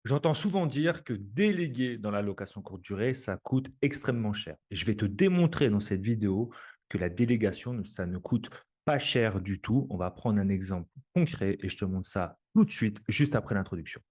J'entends souvent dire que déléguer dans la location courte durée, ça coûte extrêmement cher. Et je vais te démontrer dans cette vidéo que la délégation, ça ne coûte pas cher du tout. On va prendre un exemple concret et je te montre ça tout de suite, juste après l'introduction.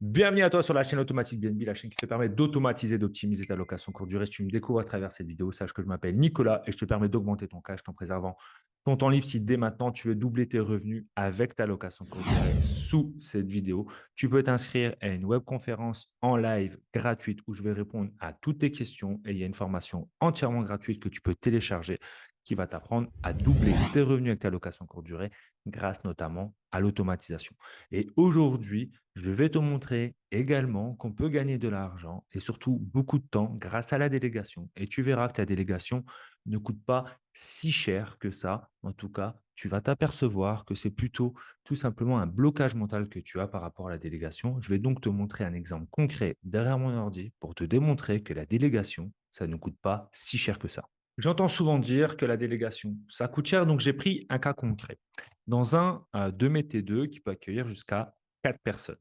Bienvenue à toi sur la chaîne Automatique BNB, la chaîne qui te permet d'automatiser, d'optimiser ta location courte durée. Si tu me découvres à travers cette vidéo, sache que je m'appelle Nicolas et je te permets d'augmenter ton cash en préservant ton temps libre. Si dès maintenant tu veux doubler tes revenus avec ta location courte durée sous cette vidéo, tu peux t'inscrire à une webconférence en live gratuite où je vais répondre à toutes tes questions et il y a une formation entièrement gratuite que tu peux télécharger qui va t'apprendre à doubler tes revenus avec ta location courte durée grâce notamment à l'automatisation. Et aujourd'hui, je vais te montrer également qu'on peut gagner de l'argent et surtout beaucoup de temps grâce à la délégation. Et tu verras que la délégation ne coûte pas si cher que ça. En tout cas, tu vas t'apercevoir que c'est plutôt tout simplement un blocage mental que tu as par rapport à la délégation. Je vais donc te montrer un exemple concret derrière mon ordi pour te démontrer que la délégation, ça ne coûte pas si cher que ça. J'entends souvent dire que la délégation, ça coûte cher, donc j'ai pris un cas concret. Dans un de mes T2 qui peut accueillir jusqu'à 4 personnes.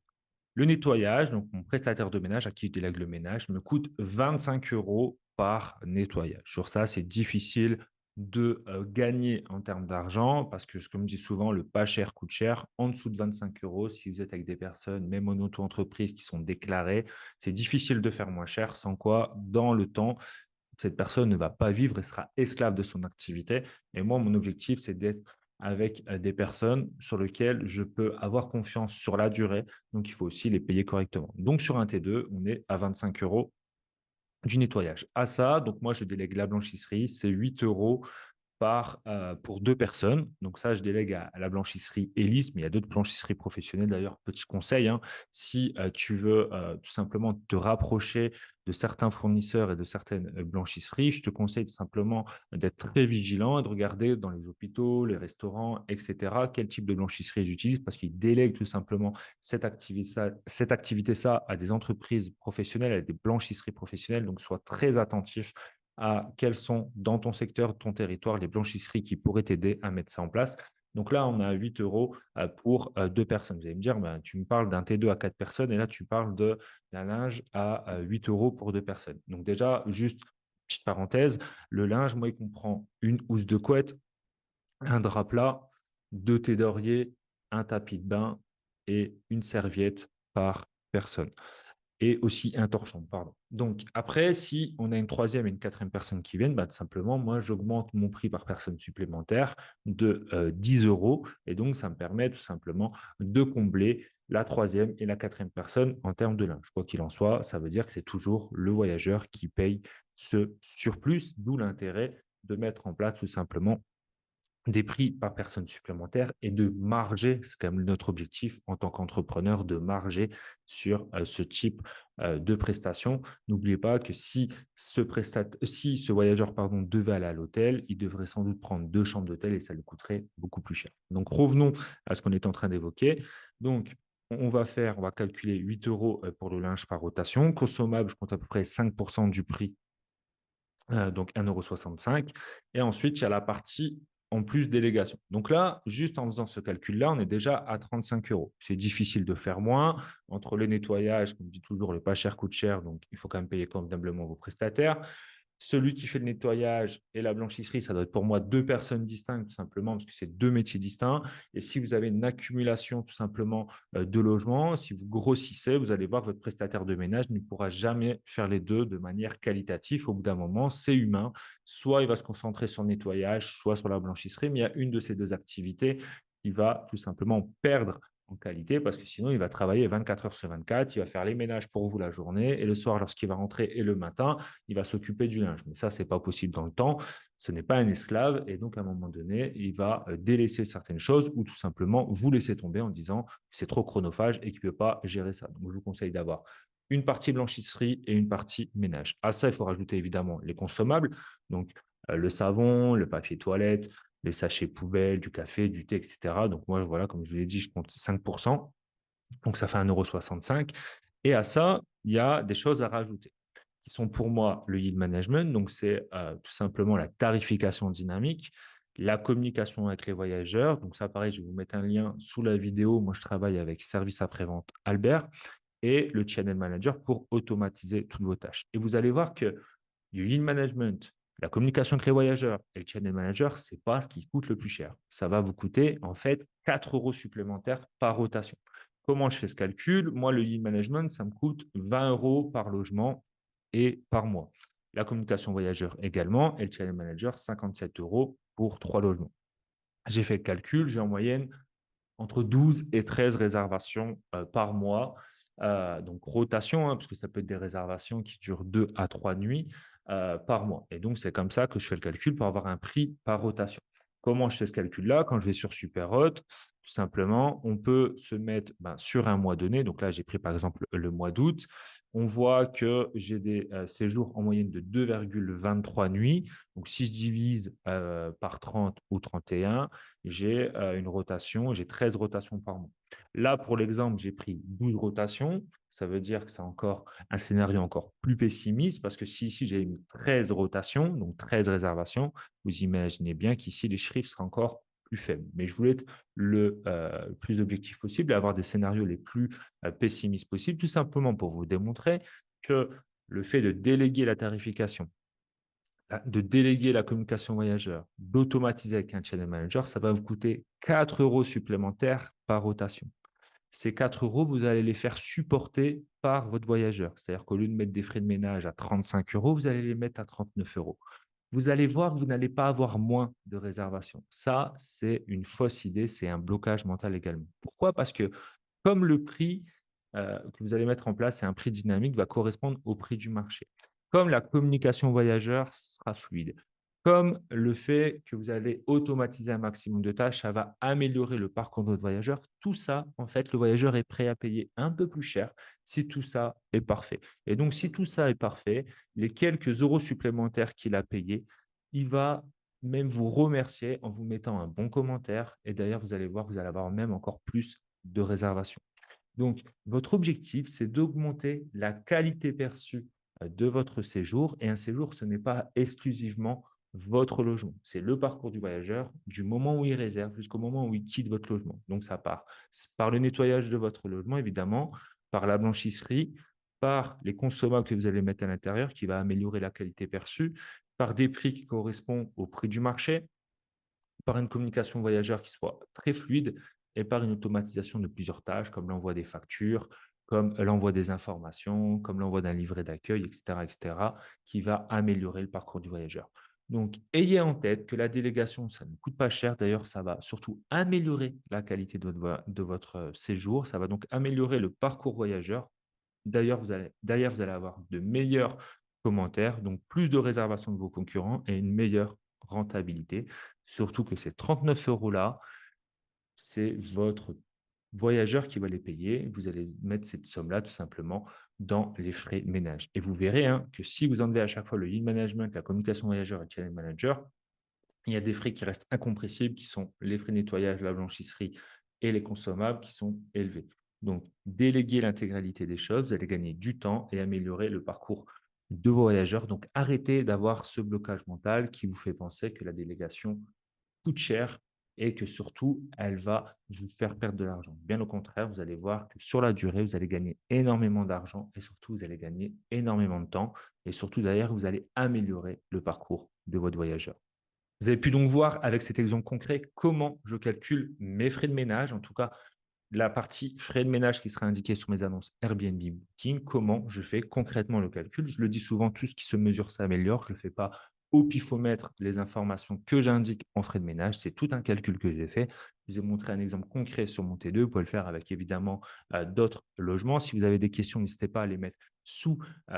Le nettoyage, donc mon prestataire de ménage à qui je délègue le ménage, me coûte 25 € par nettoyage. Sur ça, c'est difficile de gagner en termes d'argent parce que, comme je dis souvent, le pas cher coûte cher. En dessous de 25 € si vous êtes avec des personnes, même en auto-entreprise, qui sont déclarées, c'est difficile de faire moins cher, sans quoi, dans le temps, cette personne ne va pas vivre et sera esclave de son activité. Et moi, mon objectif, c'est d'être avec des personnes sur lesquelles je peux avoir confiance sur la durée. Donc, il faut aussi les payer correctement. Donc, sur un T2, on est à 25 € du nettoyage. À ça, donc moi, je délègue la blanchisserie, c'est 8 € pour deux personnes. Donc ça, je délègue à la blanchisserie Elis, mais il y a d'autres blanchisseries professionnelles. D'ailleurs, petit conseil, hein, si tu veux tout simplement te rapprocher de certains fournisseurs et de certaines blanchisseries, je te conseille tout simplement d'être très vigilant et de regarder dans les hôpitaux, les restaurants, etc., quel type de blanchisserie ils utilisent parce qu'ils délèguent tout simplement cette activité-ça à des entreprises professionnelles, à des blanchisseries professionnelles. Donc, sois très attentif à quelles sont dans ton secteur, ton territoire, les blanchisseries qui pourraient t'aider à mettre ça en place. Donc là, on a 8 € pour deux personnes. Vous allez me dire, ben, tu me parles d'un T2 à 4 personnes et là, tu parles d'un linge à 8 € pour deux personnes. Donc déjà, juste petite parenthèse, le linge, moi, il comprend une housse de couette, un drap plat, deux thés d'oreiller, un tapis de bain et une serviette par personne et aussi un torchon, pardon. Donc, après, si on a une troisième et une quatrième personne qui viennent, bah, tout simplement, moi, j'augmente mon prix par personne supplémentaire de 10 € et donc, ça me permet tout simplement de combler la troisième et la quatrième personne en termes de linge. Quoi qu'il en soit, ça veut dire que c'est toujours le voyageur qui paye ce surplus, d'où l'intérêt de mettre en place tout simplement des prix par personne supplémentaire et de marger, c'est quand même notre objectif en tant qu'entrepreneur, de marger sur ce type de prestation. N'oubliez pas que si ce voyageur devait aller à l'hôtel, il devrait sans doute prendre deux chambres d'hôtel et ça lui coûterait beaucoup plus cher. Donc revenons à ce qu'on est en train d'évoquer. Donc on va calculer 8 € pour le linge par rotation. Consommable, je compte à peu près 5% du prix, donc 1,65 €. Et ensuite, il y a la partie en plus délégation. Donc là, juste en faisant ce calcul-là, on est déjà à 35 €. C'est difficile de faire moins. Entre les nettoyages, comme je dis toujours, le pas cher coûte cher, donc il faut quand même payer convenablement vos prestataires. Celui qui fait le nettoyage et la blanchisserie, ça doit être pour moi deux personnes distinctes, tout simplement, parce que c'est deux métiers distincts. Et si vous avez une accumulation, tout simplement, de logements, si vous grossissez, vous allez voir que votre prestataire de ménage ne pourra jamais faire les deux de manière qualitative. Au bout d'un moment, c'est humain. Soit il va se concentrer sur le nettoyage, soit sur la blanchisserie, mais il y a une de ces deux activités qui va tout simplement perdre en qualité parce que sinon, il va travailler 24 heures sur 24, il va faire les ménages pour vous la journée et le soir, lorsqu'il va rentrer et le matin, il va s'occuper du linge. Mais ça, ce n'est pas possible dans le temps. Ce n'est pas un esclave et donc à un moment donné, il va délaisser certaines choses ou tout simplement vous laisser tomber en disant que c'est trop chronophage et qu'il ne peut pas gérer ça. Donc, je vous conseille d'avoir une partie blanchisserie et une partie ménage. À ça, il faut rajouter évidemment les consommables, donc le savon, le papier toilette, les sachets poubelles, du café, du thé, etc. Donc moi, voilà, comme je vous l'ai dit, je compte 5%. Donc ça fait 1,65 €. Et à ça, il y a des choses à rajouter qui sont pour moi le yield management. Donc, c'est tout simplement la tarification dynamique, la communication avec les voyageurs. Donc, ça, pareil, je vais vous mettre un lien sous la vidéo. Moi, je travaille avec Service après-vente Albert et le Channel Manager pour automatiser toutes vos tâches. Et vous allez voir que du yield management, la communication avec les voyageurs et le channel manager, ce n'est pas ce qui coûte le plus cher. Ça va vous coûter en fait 4 euros supplémentaires par rotation. Comment je fais ce calcul? Moi, le yield management, ça me coûte 20 euros par logement et par mois. La communication voyageur également et le channel manager, 57 euros pour 3 logements. J'ai fait le calcul, j'ai en moyenne entre 12 et 13 réservations par mois. Donc, rotation, hein, parce que ça peut être des réservations qui durent 2 à 3 nuits par mois. Et donc, c'est comme ça que je fais le calcul pour avoir un prix par rotation. Comment je fais ce calcul-là? Quand je vais sur Superhot, tout simplement, on peut se mettre sur un mois donné. Donc là, j'ai pris par exemple le mois d'août. On voit que j'ai des séjours en moyenne de 2,23 nuits. Donc, si je divise par 30 ou 31, j'ai une rotation, j'ai 13 rotations par mois. Là, pour l'exemple, j'ai pris 12 rotations. Ça veut dire que c'est encore un scénario encore plus pessimiste parce que si ici j'ai mis 13 rotations, donc 13 réservations, vous imaginez bien qu'ici les chiffres seraient encore plus faibles. Mais je voulais être le plus objectif possible et avoir des scénarios les plus pessimistes possibles, tout simplement pour vous démontrer que le fait de déléguer la tarification, de déléguer la communication voyageur, d'automatiser avec un channel manager, ça va vous coûter 4 euros supplémentaires par rotation. Ces 4 euros, vous allez les faire supporter par votre voyageur. C'est-à-dire qu'au lieu de mettre des frais de ménage à 35 euros, vous allez les mettre à 39 euros. Vous allez voir que vous n'allez pas avoir moins de réservations. Ça, c'est une fausse idée, c'est un blocage mental également. Pourquoi? Parce que comme le prix que vous allez mettre en place, c'est un prix dynamique, va correspondre au prix du marché. Comme la communication voyageur sera fluide, comme le fait que vous allez automatiser un maximum de tâches, ça va améliorer le parcours de votre voyageur. Tout ça, en fait, le voyageur est prêt à payer un peu plus cher si tout ça est parfait. Et donc, si tout ça est parfait, les quelques euros supplémentaires qu'il a payés, il va même vous remercier en vous mettant un bon commentaire. Et d'ailleurs, vous allez voir, vous allez avoir même encore plus de réservations. Donc, votre objectif, c'est d'augmenter la qualité perçue de votre séjour. Et un séjour, ce n'est pas exclusivement votre logement. C'est le parcours du voyageur du moment où il réserve jusqu'au moment où il quitte votre logement. Donc, ça part par le nettoyage de votre logement, évidemment, par la blanchisserie, par les consommables que vous allez mettre à l'intérieur qui va améliorer la qualité perçue, par des prix qui correspondent au prix du marché, par une communication voyageur qui soit très fluide et par une automatisation de plusieurs tâches comme l'envoi des factures, comme l'envoi des informations, comme l'envoi d'un livret d'accueil, etc., qui va améliorer le parcours du voyageur. Donc, ayez en tête que la délégation, ça ne coûte pas cher. D'ailleurs, ça va surtout améliorer la qualité de votre séjour. Ça va donc améliorer le parcours voyageur. D'ailleurs, vous allez avoir de meilleurs commentaires, donc plus de réservations de vos concurrents et une meilleure rentabilité. Surtout que ces 39 euros-là, c'est votre voyageur qui va les payer. Vous allez mettre cette somme-là tout simplement dans les frais de ménage. Et vous verrez que si vous enlevez à chaque fois le lead management, la communication voyageur et le channel manager, il y a des frais qui restent incompressibles, qui sont les frais de nettoyage, la blanchisserie et les consommables qui sont élevés. Donc, déléguer l'intégralité des choses, vous allez gagner du temps et améliorer le parcours de vos voyageurs. Donc, arrêtez d'avoir ce blocage mental qui vous fait penser que la délégation coûte cher et que surtout, elle va vous faire perdre de l'argent. Bien au contraire, vous allez voir que sur la durée, vous allez gagner énormément d'argent et surtout, vous allez gagner énormément de temps et surtout, derrière, vous allez améliorer le parcours de votre voyageur. Vous avez pu donc voir avec cet exemple concret comment je calcule mes frais de ménage, en tout cas la partie frais de ménage qui sera indiquée sur mes annonces Airbnb Booking, comment je fais concrètement le calcul. Je le dis souvent, tout ce qui se mesure s'améliore. Je ne fais pas au pifomètre les informations que j'indique en frais de ménage. C'est tout un calcul que j'ai fait. Je vous ai montré un exemple concret sur mon T2. Vous pouvez le faire avec évidemment d'autres logements. Si vous avez des questions, n'hésitez pas à les mettre sous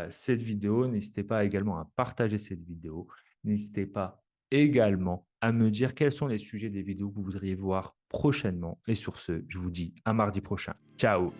cette vidéo. N'hésitez pas également à partager cette vidéo. N'hésitez pas également à me dire quels sont les sujets des vidéos que vous voudriez voir prochainement. Et sur ce, je vous dis à mardi prochain. Ciao!